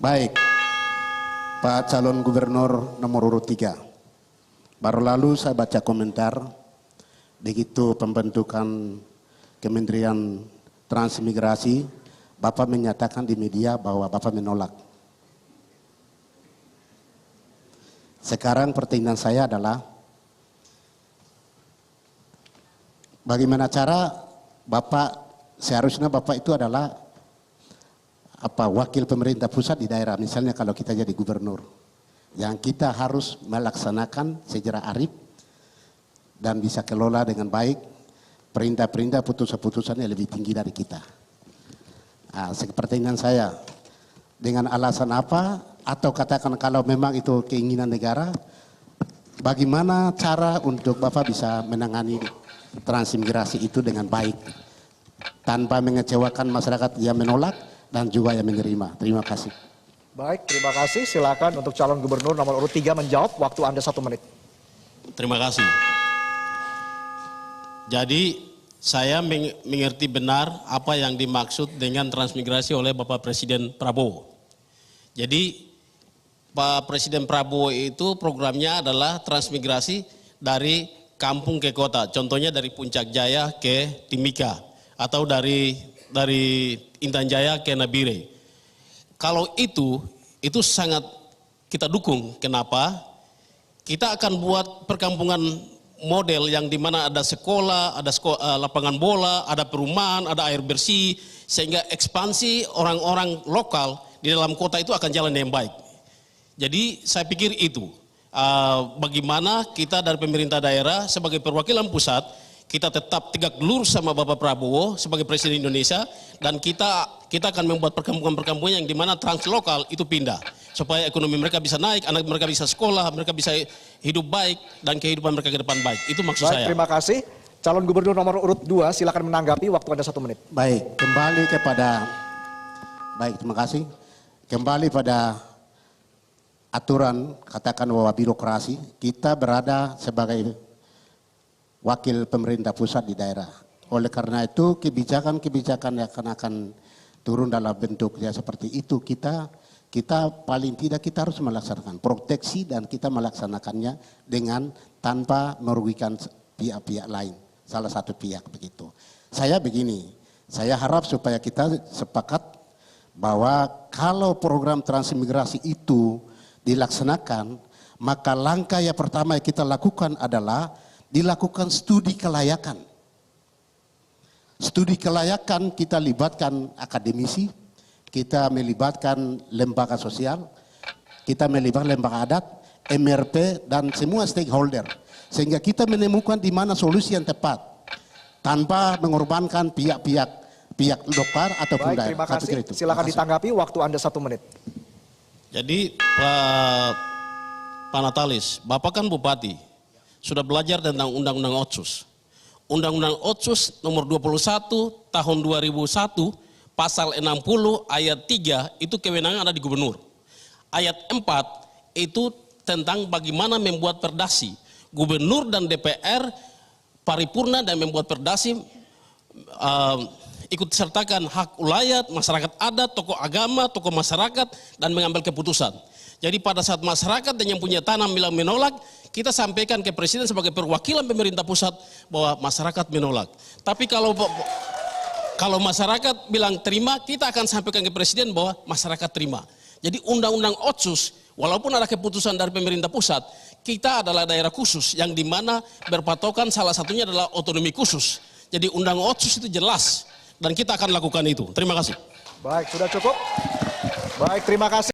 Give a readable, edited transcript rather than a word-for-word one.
Baik, Pak calon gubernur nomor urut 3. Baru lalu saya baca komentar, begitu pembentukan Kementerian Transmigrasi, Bapak menyatakan di media bahwa Bapak menolak. Sekarang pertanyaan saya adalah, bagaimana cara seharusnya Bapak itu adalah wakil pemerintah pusat di daerah, misalnya kalau kita jadi gubernur, yang kita harus melaksanakan secara arif dan bisa kelola dengan baik perintah-perintah putusan-putusan yang lebih tinggi dari kita. Pertanyaan saya, dengan alasan apa, atau katakan kalau memang itu keinginan negara, bagaimana cara untuk Bapak bisa menangani transmigrasi itu dengan baik tanpa mengecewakan masyarakat yang menolak dan juga yang menerima. Terima kasih. Baik, terima kasih. Silakan untuk calon gubernur nomor urut 3 menjawab. Waktu Anda 1 menit. Terima kasih. Jadi saya mengerti benar apa yang dimaksud dengan transmigrasi oleh Bapak Presiden Prabowo. Jadi Pak Presiden Prabowo itu programnya adalah transmigrasi dari kampung ke kota. Contohnya dari Puncak Jaya ke Timika atau dari Intan Jaya ke Nabire. Kalau itu sangat kita dukung. Kenapa? Kita akan buat perkampungan model yang dimana ada sekolah, ada lapangan bola, ada perumahan, ada air bersih, sehingga ekspansi orang-orang lokal di dalam kota itu akan jalan dengan baik. Jadi saya pikir itu bagaimana kita dari pemerintah daerah sebagai perwakilan pusat, kita tetap tegak lurus sama Bapak Prabowo sebagai Presiden Indonesia, dan kita akan membuat perkampungan-perkampungan yang dimana translokal itu pindah supaya ekonomi mereka bisa naik, anak mereka bisa sekolah, mereka bisa hidup baik dan kehidupan mereka ke depan baik. Itu maksud saya. Terima kasih. Calon gubernur nomor urut 2, silakan menanggapi. Waktu Anda 1 menit. Baik, terima kasih. Kembali pada aturan, katakan bahwa birokrasi, kita berada sebagai wakil pemerintah pusat di daerah. Oleh karena itu kebijakan-kebijakan yang akan turun dalam bentuknya seperti itu, kita paling tidak kita harus melaksanakan proteksi, dan kita melaksanakannya dengan tanpa merugikan pihak-pihak lain, salah satu pihak begitu. Saya harap supaya kita sepakat bahwa kalau program transmigrasi itu dilaksanakan, maka langkah yang pertama yang kita lakukan adalah dilakukan studi kelayakan. Studi kelayakan kita libatkan akademisi, kita melibatkan lembaga sosial, kita melibatkan lembaga adat, MRP, dan semua stakeholder. Sehingga kita menemukan di mana solusi yang tepat, tanpa mengorbankan pihak lokal ataupun daerah. Terima kasih. Silakan ditanggapi, waktu Anda 1 menit. Jadi Pak Natalis, Bapak kan bupati, sudah belajar tentang Undang-Undang Otsus. Undang-Undang Otsus nomor 21 tahun 2001, pasal 60 ayat 3 itu kewenangan ada di gubernur. Ayat 4 itu tentang bagaimana membuat perdasi. Gubernur dan DPR paripurna dan membuat perdasi, ikut sertakan hak ulayat, masyarakat adat, tokoh agama, tokoh masyarakat, dan mengambil keputusan. Jadi pada saat masyarakat yang punya tanah bilang menolak, kita sampaikan ke Presiden sebagai perwakilan pemerintah pusat bahwa masyarakat menolak. Tapi kalau masyarakat bilang terima, kita akan sampaikan ke Presiden bahwa masyarakat terima. Jadi Undang-Undang Otsus, walaupun ada keputusan dari pemerintah pusat, kita adalah daerah khusus yang dimana berpatokan salah satunya adalah otonomi khusus. Jadi Undang-Undang Otsus itu jelas, dan kita akan lakukan itu. Terima kasih. Baik, sudah cukup. Baik, terima kasih.